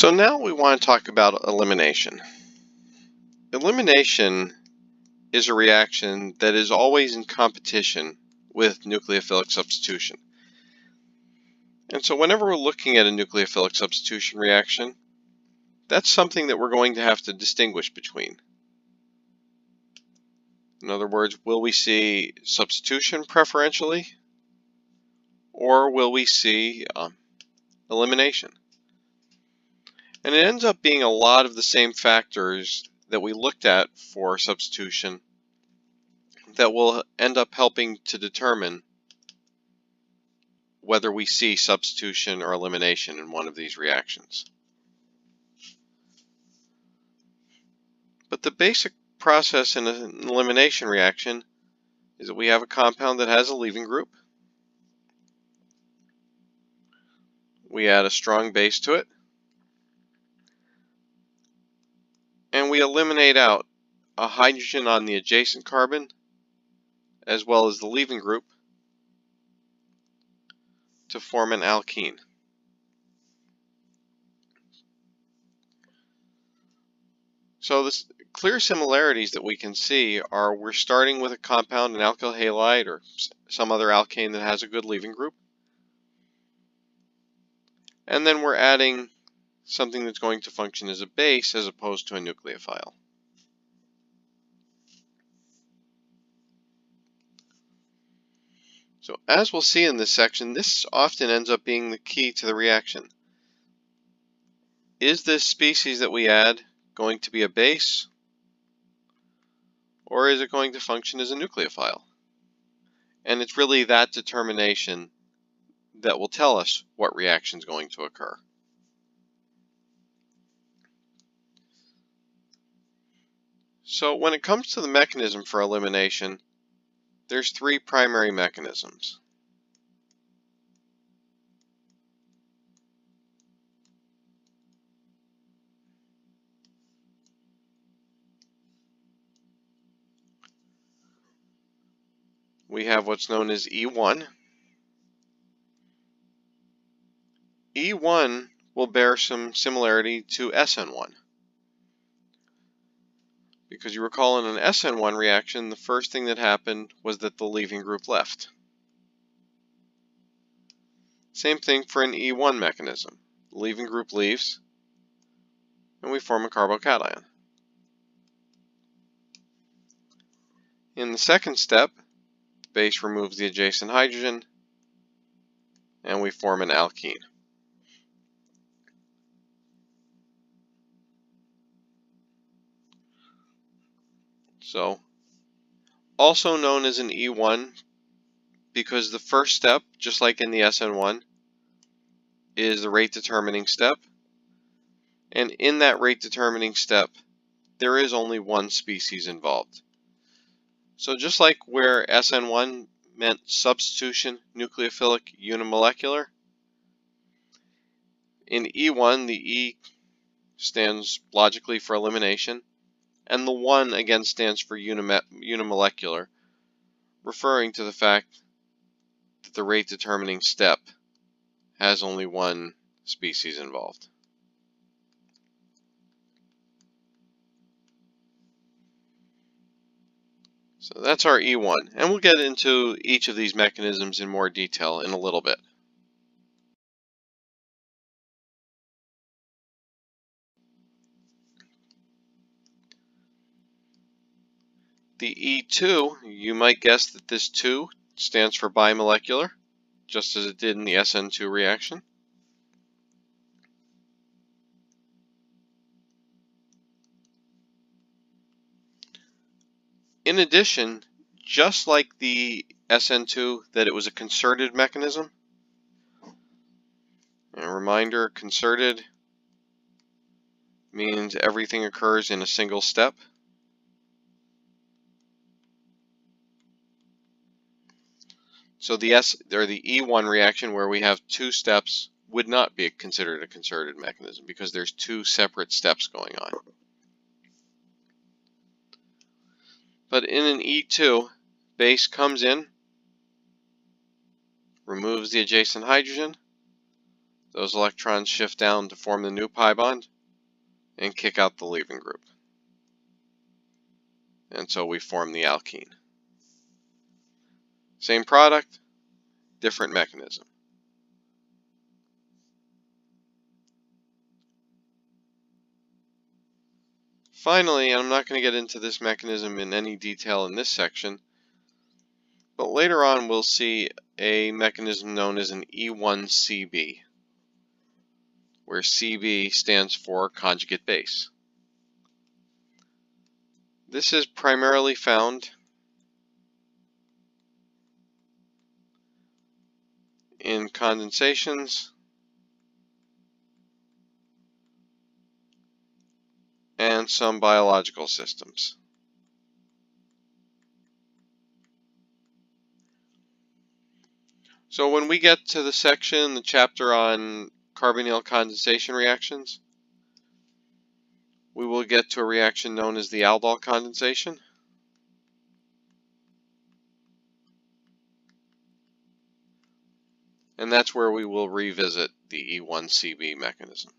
So now we want to talk about elimination. Elimination is a reaction that is always in competition with nucleophilic substitution. And so whenever we're looking at a nucleophilic substitution reaction, that's something that we're going to have to distinguish between. In other words, will we see substitution preferentially, or will we see elimination? And it ends up being a lot of the same factors that we looked at for substitution that will end up helping to determine whether we see substitution or elimination in one of these reactions. But the basic process in an elimination reaction is that we have a compound that has a leaving group. We add a strong base to it, and we eliminate out a hydrogen on the adjacent carbon as well as the leaving group to form an alkene. So the clear similarities that we can see are we're starting with a compound, an alkyl halide or some other alkane that has a good leaving group. And then we're adding something that's going to function as a base as opposed to a nucleophile. So as we'll see in this section, this often ends up being the key to the reaction. Is this species that we add going to be a base, or is it going to function as a nucleophile? And it's really that determination that will tell us what reaction is going to occur. So when it comes to the mechanism for elimination, there's three primary mechanisms. We have what's known as E1. E1 will bear some similarity to SN1. Because you recall in an SN1 reaction, the first thing that happened was that the leaving group left. Same thing for an E1 mechanism. The leaving group leaves, and we form a carbocation. In the second step, the base removes the adjacent hydrogen, and we form an alkene. So, also known as an E1 because the first step, just like in the SN1, is the rate determining step. And in that rate determining step, there is only one species involved. So just like where SN1 meant substitution, nucleophilic, unimolecular, in E1 the E stands logically for elimination, and the 1 again stands for unimolecular, referring to the fact that the rate determining step has only one species involved. So that's our E1, and we'll get into each of these mechanisms in more detail in a little bit. The E2, you might guess that this 2 stands for bimolecular, just as it did in the SN2 reaction. In addition, just like the SN2, that it was a concerted mechanism. And a reminder, concerted means everything occurs in a single step. So the E1 reaction, where we have 2 steps, would not be considered a concerted mechanism because there's 2 separate steps going on. But in an E2, base comes in, removes the adjacent hydrogen, Those electrons shift down to form the new pi bond and kick out the leaving group. And so we form the alkene. Same product, different mechanism. Finally, I'm not going to get into this mechanism in any detail in this section, but later on we'll see a mechanism known as an E1CB, where CB stands for conjugate base. This is primarily found in condensations and some biological systems. So when we get to the section, the chapter on carbonyl condensation reactions, we will get to a reaction known as the aldol condensation. And that's where we will revisit the E1CB mechanism.